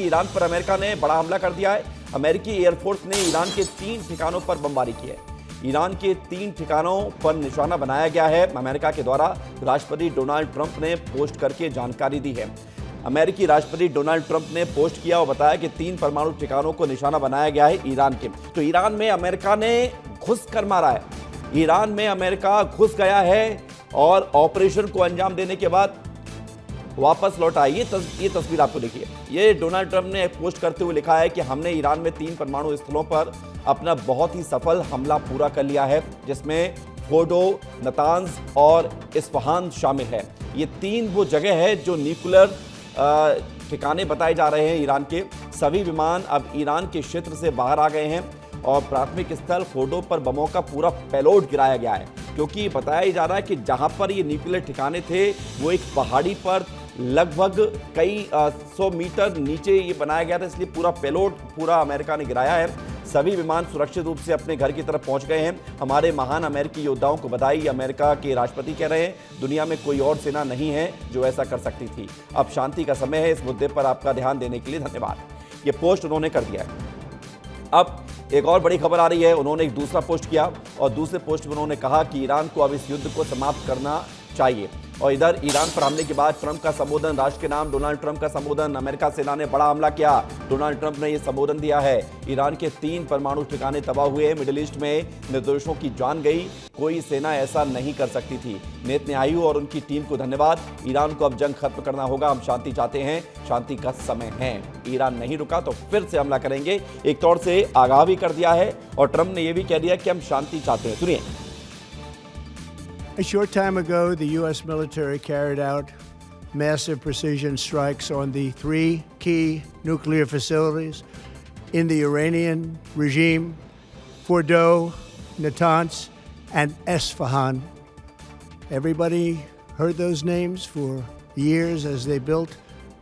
Iran पर America ने बड़ा हमला कर दिया है। अमेरिकी एयरफोर्स ने ईरान के 3 ठिकानों पर बमबारी की है। ईरान के 3 ठिकानों पर निशाना बनाया गया है अमेरिका के द्वारा। राष्ट्रपति डोनाल्ड ट्रंप ने पोस्ट करके जानकारी दी है। अमेरिकी राष्ट्रपति डोनाल्ड ट्रंप ने पोस्ट किया और बताया कि 3 परमाणु ठिकानों को निशाना बनाया गया है ईरान के। तो ईरान में अमेरिका ने घुस कर मारा है। ईरान में अमेरिका घुस गया है और ऑपरेशन को अंजाम देने के बाद वापस लौटा। ये तस्वीर आपको देखिए। ये डोनाल्ड ट्रंप ने पोस्ट करते हुए लिखा है कि हमने ईरान में 3 परमाणु स्थलों पर अपना बहुत ही सफल हमला पूरा कर लिया है, जिसमें फोर्डो, नतांज और इस्फहान शामिल है। ये 3 वो जगह है जो न्यूक्लियर ठिकाने बताए जा रहे हैं ईरान के। सभी विमान अब ईरान के क्षेत्र से बाहर आ गए हैं और प्राथमिक स्थल फोर्डो पर बमों का पूरा पेलोड गिराया गया है, क्योंकि बताया जा रहा है कि जहां पर ये न्यूक्लियर ठिकाने थे वो एक पहाड़ी पर लगभग कई 100 मीटर नीचे ये बनाया गया था, इसलिए पूरा पेलोड अमेरिका ने गिराया है। सभी विमान सुरक्षित रूप से अपने घर की तरफ पहुंच गए हैं। हमारे महान अमेरिकी योद्धाओं को बधाई, अमेरिका के राष्ट्रपति कह रहे हैं। दुनिया में कोई और सेना नहीं है जो ऐसा कर सकती थी। अब शांति का समय है। इस मुद्दे पर आपका ध्यान देने के लिए धन्यवाद। ये पोस्ट उन्होंने कर दिया है। अब एक और बड़ी खबर आ रही है। उन्होंने एक दूसरा पोस्ट किया और दूसरे पोस्ट में उन्होंने कहा कि ईरान को अब इस युद्ध को समाप्त करना चाहिए। और इधर ईरान पर हमले के बाद ट्रंप का संबोधन, राष्ट्र के नाम डोनाल्ड ट्रंप का संबोधन। अमेरिका सेना ने बड़ा हमला किया, डोनाल्ड ट्रंप ने यह संबोधन दिया है। ईरान के 3 परमाणु ठिकाने तबाह हुए। मिडिल ईस्ट में निर्दोषों की जान गई। कोई सेना ऐसा नहीं कर सकती थी। नेतन्याहू और उनकी टीम को धन्यवाद। ईरान को अब जंग खत्म करना होगा। हम शांति चाहते हैं, शांति का समय है। ईरान नहीं रुका तो फिर से हमला करेंगे। एक तौर से आगाह भी कर दिया है और ट्रंप ने यह भी कह दिया कि हम शांति चाहते हैं। सुनिए। A short time ago, the U.S. military carried out massive precision strikes on the 3 key nuclear facilities in the Iranian regime: Fordo, Natanz, and Esfahan. Everybody heard those names for years as they built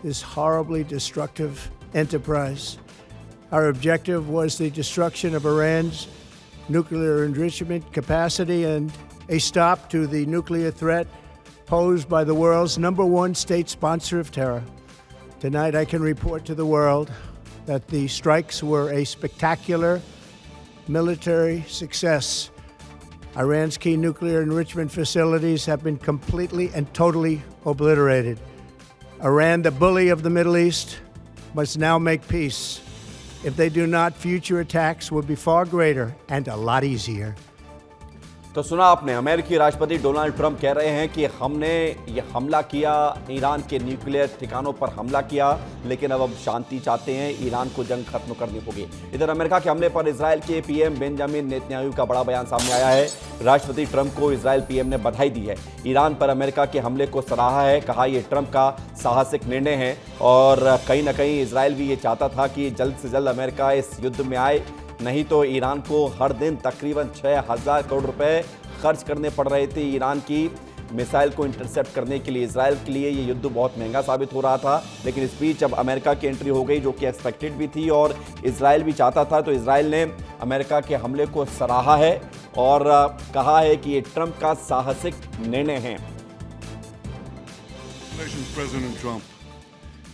this horribly destructive enterprise. Our objective was the destruction of Iran's nuclear enrichment capacity and a stop to the nuclear threat posed by the world's #1 state sponsor of terror. Tonight, I can report to the world that the strikes were a spectacular military success. Iran's key nuclear enrichment facilities have been completely and totally obliterated. Iran, the bully of the Middle East, must now make peace. If they do not, future attacks will be far greater and a lot easier. तो सुना आपने, अमेरिकी राष्ट्रपति Donald Trump कह रहे हैं कि हमने ये हमला किया, ईरान के न्यूक्लियर ठिकानों पर हमला किया, लेकिन अब शांति चाहते हैं, ईरान को जंग खत्म करनी होगी। इधर अमेरिका के हमले पर इजराइल के पीएम बेंजामिन नेतन्याहू का बड़ा बयान सामने आया है। राष्ट्रपति ट्रंप को इजराइल पीएम ने बधाई दी है। ईरान पर अमेरिका के हमले को सराहा है, कहा यह ट्रंप का साहसिक निर्णय है और कहीं ना कहीं इजराइल भी ये चाहता था कि जल्द से जल्द अमेरिका इस युद्ध में आए, नहीं तो ईरान को हर दिन तकरीबन 6,000 करोड़ रुपए खर्च करने पड़ रहे थे ईरान की मिसाइल को इंटरसेप्ट करने के लिए। इजराइल के लिए ये युद्ध बहुत महंगा साबित हो रहा था, लेकिन इस बीच अब अमेरिका की एंट्री हो गई, जो कि एक्सपेक्टेड भी थी और इजराइल भी चाहता था। तो इजराइल ने अमेरिका के हमले को सराहा है और कहा है कि ये ट्रंप का साहसिक निर्णय है। President Trump,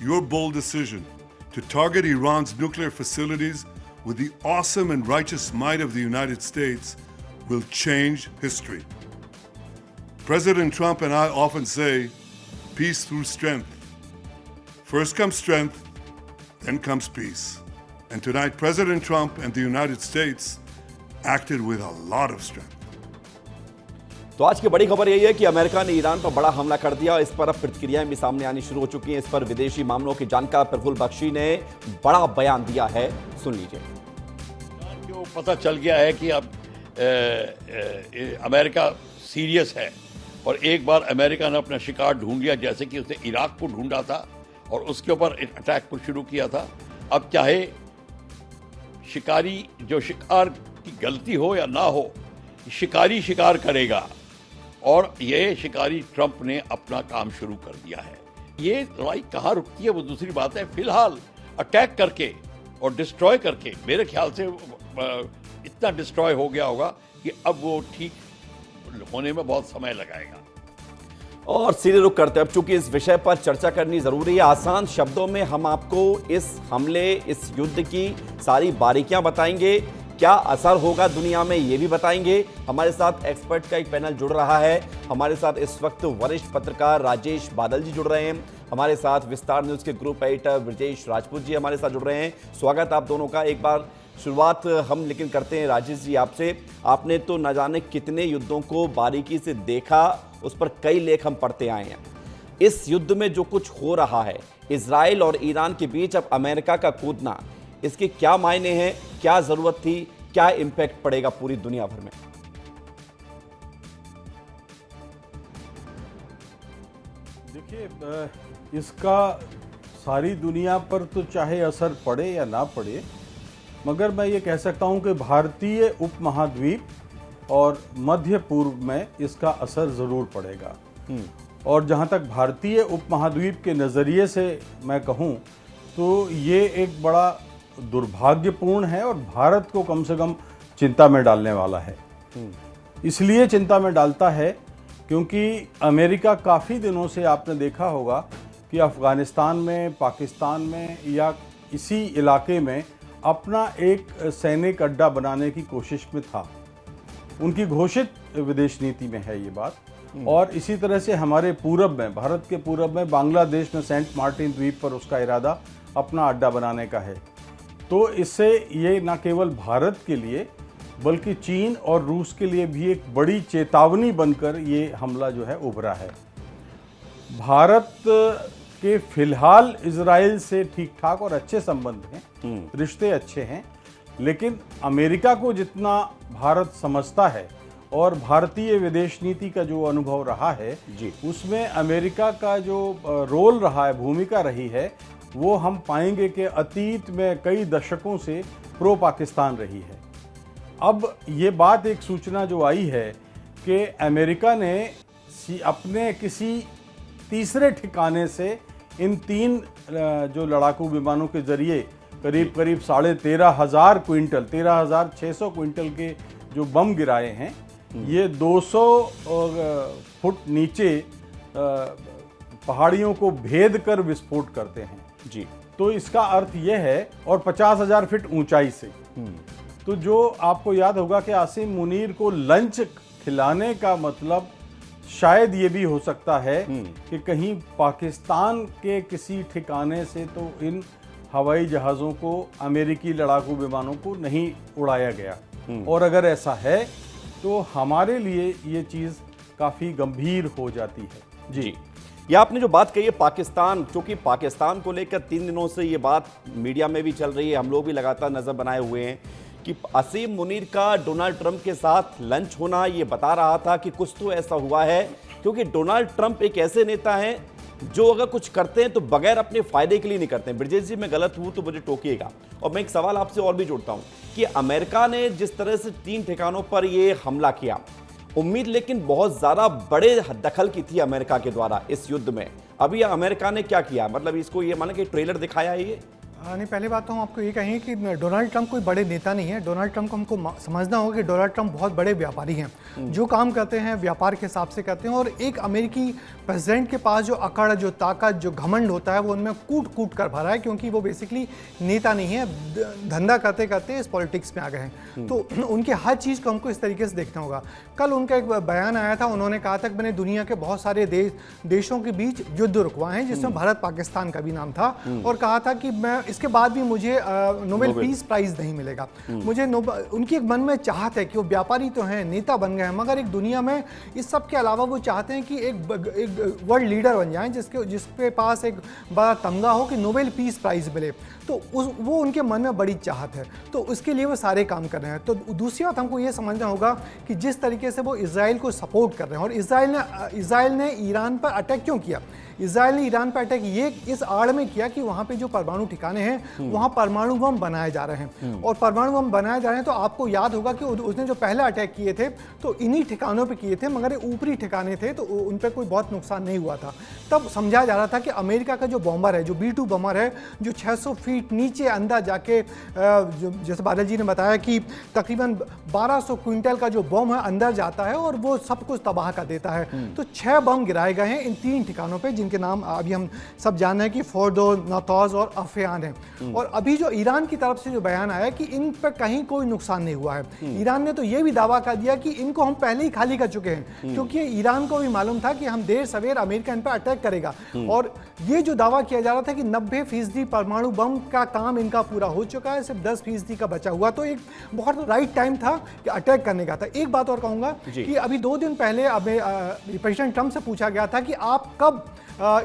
your bold decision to target Iran's nuclear facilities with the awesome and righteous might of the United States will change history. President Trump and I often say, peace through strength. First comes strength, then comes peace. And tonight, President Trump and the United States acted with a lot of strength. तो आज की बड़ी खबर यही है कि America ने Iran पर बड़ा हमला कर दिया और इस पर अब प्रतिक्रियाएं भी सामने आनी शुरू हो चुकी हैं। इस पर विदेशी मामलों के जानकार प्रफुल्ल बख्शी ने बड़ा बयान दिया है, सुन लीजिए। जो पता चल गया है कि अब अमेरिका सीरियस है और एक बार अमेरिका ने अपना शिकार ढूंढ लिया, जैसे कि उसने इराक को ढूंढा था और उसके ऊपर अटैक को शुरू किया था। अब चाहे शिकारी जो शिकार की गलती हो या ना हो, शिकारी शिकार करेगा और ये शिकारी ट्रंप ने अपना काम शुरू कर दिया है। ये लड़ाई कहाँ रुकती है वो दूसरी बात है। फिलहाल अटैक करके और डिस्ट्रॉय करके मेरे ख्याल से इतना डिस्ट्रॉय हो गया होगा कि अब वो ठीक होने में बहुत समय लगाएगा। और सीधे रुख करते हैं अब, चूंकि इस विषय पर चर्चा करनी जरूरी है। आसान शब्दों में हम आपको इस हमले, इस युद्ध की सारी बारीकियां बताएंगे, क्या असर होगा दुनिया में ये भी बताएंगे। हमारे साथ एक्सपर्ट का एक पैनल जुड़ रहा है। हमारे साथ इस वक्त वरिष्ठ पत्रकार राजेश बादल जी जुड़ रहे हैं। हमारे साथ विस्तार न्यूज के ग्रुप एडिटर ब्रजेश राजपूत जी हमारे साथ जुड़ रहे हैं। स्वागत आप दोनों का। एक बार शुरुआत हम लेकिन करते हैं राजेश जी आपसे। आपने तो न जाने कितने युद्धों को बारीकी से देखा, उस पर कई लेख हम पढ़ते आए हैं। इस युद्ध में जो कुछ हो रहा है, इजराइल और ईरान के बीच अब अमेरिका का कूदना, इसके क्या मायने हैं, क्या जरूरत थी, क्या इंपैक्ट पड़ेगा पूरी दुनिया भर में? देखिए, इसका सारी दुनिया पर तो चाहे असर पड़े या ना पड़े, मगर मैं ये कह सकता हूँ कि भारतीय उपमहाद्वीप और मध्य पूर्व में इसका असर ज़रूर पड़ेगा। और जहाँ तक भारतीय उपमहाद्वीप के नज़रिए से मैं कहूँ तो ये एक बड़ा दुर्भाग्यपूर्ण है और भारत को कम से कम चिंता में डालने वाला है। इसलिए चिंता में डालता है क्योंकि अमेरिका काफ़ी दिनों से, आपने देखा होगा कि अफ़गानिस्तान में, पाकिस्तान में या इसी इलाके में अपना एक सैनिक अड्डा बनाने की कोशिश में था। उनकी घोषित विदेश नीति में है ये बात। और इसी तरह से हमारे पूरब में, भारत के पूरब में बांग्लादेश में सेंट मार्टिन द्वीप पर उसका इरादा अपना अड्डा बनाने का है। तो इससे ये न केवल भारत के लिए बल्कि चीन और रूस के लिए भी एक बड़ी चेतावनी बनकर ये हमला जो है उभरा है। भारत के फिलहाल इजराइल से ठीक ठाक और अच्छे संबंध हैं, रिश्ते अच्छे हैं, लेकिन अमेरिका को जितना भारत समझता है और भारतीय विदेश नीति का जो अनुभव रहा है जी, उसमें अमेरिका का जो रोल रहा है, भूमिका रही है, वो हम पाएंगे कि अतीत में कई दशकों से प्रो पाकिस्तान रही है। अब ये बात, एक सूचना जो आई है कि अमेरिका ने अपने किसी तीसरे ठिकाने से इन 3 जो लड़ाकू विमानों के जरिए करीब 13,500 क्विंटल, 13,600 क्विंटल के जो बम गिराए हैं, ये 200 फुट नीचे पहाड़ियों को भेद कर विस्फोट करते हैं जी। तो इसका अर्थ यह है, और 50,000 फीट ऊंचाई से। तो जो आपको याद होगा कि आसिम मुनीर को लंच खिलाने का मतलब शायद ये भी हो सकता है कि कहीं पाकिस्तान के किसी ठिकाने से तो इन हवाई जहाज़ों को, अमेरिकी लड़ाकू विमानों को नहीं उड़ाया गया। और अगर ऐसा है तो हमारे लिए ये चीज़ काफ़ी गंभीर हो जाती है। जी, ये आपने जो बात कही है पाकिस्तान, क्योंकि पाकिस्तान को लेकर 3 दिनों से ये बात मीडिया में भी चल रही है, हम लोग भी लगातार नजर बनाए हुए हैं कि आसिम मुनीर का डोनाल्ड ट्रंप के साथ लंच होना ये बता रहा था कि कुछ तो ऐसा हुआ है, क्योंकि डोनाल्ड ट्रंप एक ऐसे नेता हैं जो अगर कुछ करते हैं तो बगैर अपने फायदे के लिए नहीं करते हैं। ब्रजेश जी, मैं गलत हूं तो मुझे टोकिएगा। और मैं एक सवाल आपसे और भी जोड़ता हूं कि अमेरिका ने जिस तरह से 3 ठिकानों पर ये हमला किया, उम्मीद लेकिन बहुत ज्यादा बड़े दखल की थी अमेरिका के द्वारा इस युद्ध में। अभी अमेरिका ने क्या किया, मतलब इसको ये माना कि ट्रेलर दिखाया है ये? नहीं, पहले बात तो हम आपको ये कहें कि डोनाल्ड ट्रंप कोई बड़े नेता नहीं है। डोनाल्ड ट्रंप को हमको समझना होगा कि डोनाल्ड ट्रंप बहुत बड़े व्यापारी हैं, जो काम करते हैं व्यापार के हिसाब से करते हैं। और एक अमेरिकी प्रेसिडेंट के पास जो अकड़, जो ताकत, जो घमंड होता है, वो उनमें कूट कूट कर भरा है, क्योंकि वो बेसिकली नेता नहीं है, धंधा करते करते इस पॉलिटिक्स में आ गए हैं। तो उनके हर चीज़ को हमको इस तरीके से देखना होगा। कल उनका एक बयान आया था, उन्होंने कहा था कि मैंने दुनिया के बहुत सारे देशों के बीच युद्ध रुकवाए हैं, जिसमें भारत पाकिस्तान का भी नाम था, और कहा था कि मैं इसके बाद भी मुझे नोबेल पीस प्राइज नहीं मिलेगा। मुझे उनकी एक मन में चाहत है कि वो व्यापारी तो हैं, नेता बन गए हैं, मगर एक दुनिया में इस सब के अलावा वो चाहते हैं कि एक वर्ल्ड लीडर बन जाएं, जिसके पास एक बड़ा तमगा हो कि नोबेल पीस प्राइज मिले। तो वो उनके मन में बड़ी चाहत है, तो उसके लिए वो सारे काम कर रहे हैं। तो दूसरी बात हमको ये समझना होगा कि जिस तरीके से वो इजराइल को सपोर्ट कर रहे हैं, और इजराइल ने ईरान पर अटैक क्यों किया? इजराइल ने ईरान पर अटैक ये इस आड़ में किया कि वहां पे जो परमाणु ठिकाने हैं वहां परमाणु बम बनाए जा रहे हैं, और परमाणु बम बनाए जा रहे हैं। तो आपको याद होगा कि उसने जो पहले अटैक किए थे तो इन्हीं ठिकानों पे किए थे, मगर ये ऊपरी ठिकाने थे तो उन पे कोई बहुत नुकसान नहीं हुआ था। तब समझा जा रहा था कि अमेरिका का जो बॉम्बर है, जो B-2 बॉम्बर है, जो 600 फीट नीचे अंदर जाके जैसे बादल जी ने बताया कि तकरीबन 1200 क्विंटल का जो बम है अंदर जाता है और वो सब कुछ तबाह कर देता है। तो 6 बम गिराए गए हैं इन 3 ठिकानों पे, जिनके नाम अभी हम सब जान रहे हैं कि फोर्डो, नातौज और अफयान है। और अभी जो ईरान की तरफ से जो बयान आया कि इन पर कहीं कोई नुकसान नहीं हुआ है। ईरान ने तो ये भी दावा कर दिया कि इनको हम पहले ही खाली कर चुके हैं, क्योंकि ईरान को भी मालूम था कि हम देर सवेर अमेरिका इन पर अटैक करेगा। और ये जो दावा किया जा रहा था कि 90% परमाणु बम का काम इनका पूरा हो चुका है, सिर्फ 10% का बचा हुआ, तो एक बहुत राइट टाइम था कि अटैक करने का था। एक बात और कहूंगा कि अभी 2 दिन पहले प्रेसिडेंट ट्रंप से पूछा गया था कि आप कब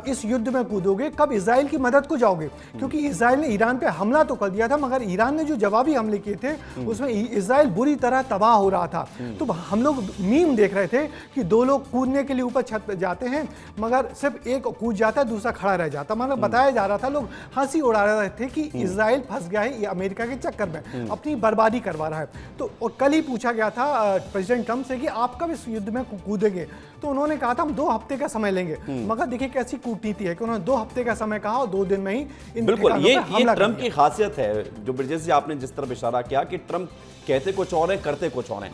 इस युद्ध में कूदोगे, कब इजराइल की मदद को जाओगे, क्योंकि इजराइल ने ईरान पे हमला तो कर दिया था, मगर ईरान ने जो जवाबी हमले किए थे उसमें इजराइल बुरी तरह तबाह हो रहा था। तो हम लोग मीम देख रहे थे कि 2 लोग कूदने के लिए ऊपर छत पे जाते हैं, मगर सिर्फ एक कूद जाता है, दूसरा खड़ा रह जाता। मतलब बताया जा रहा था, लोग हंसी उड़ा रहे थे कि इजराइल फंस गया है ये अमेरिका के चक्कर में, अपनी बर्बादी करवा रहा है। तो और कल ही पूछा गया था प्रेसिडेंट ट्रंप से कि आप कब इस युद्ध में कूदेंगे, तो उन्होंने कहा था हम 2 हफ्ते का समय लेंगे। मगर देखिए कैसी कूटनीति है कि उन्होंने 2 हफ्ते का समय कहा और 2 दिन में ही इन बिल्कुल ठिकानों पे हमला कर ट्रंप दिया। की खासियत है, जो ब्रिजेश जी आपने जिस तरफ इशारा किया कि ट्रंप कहते कुछ और है, करते कुछ और हैं।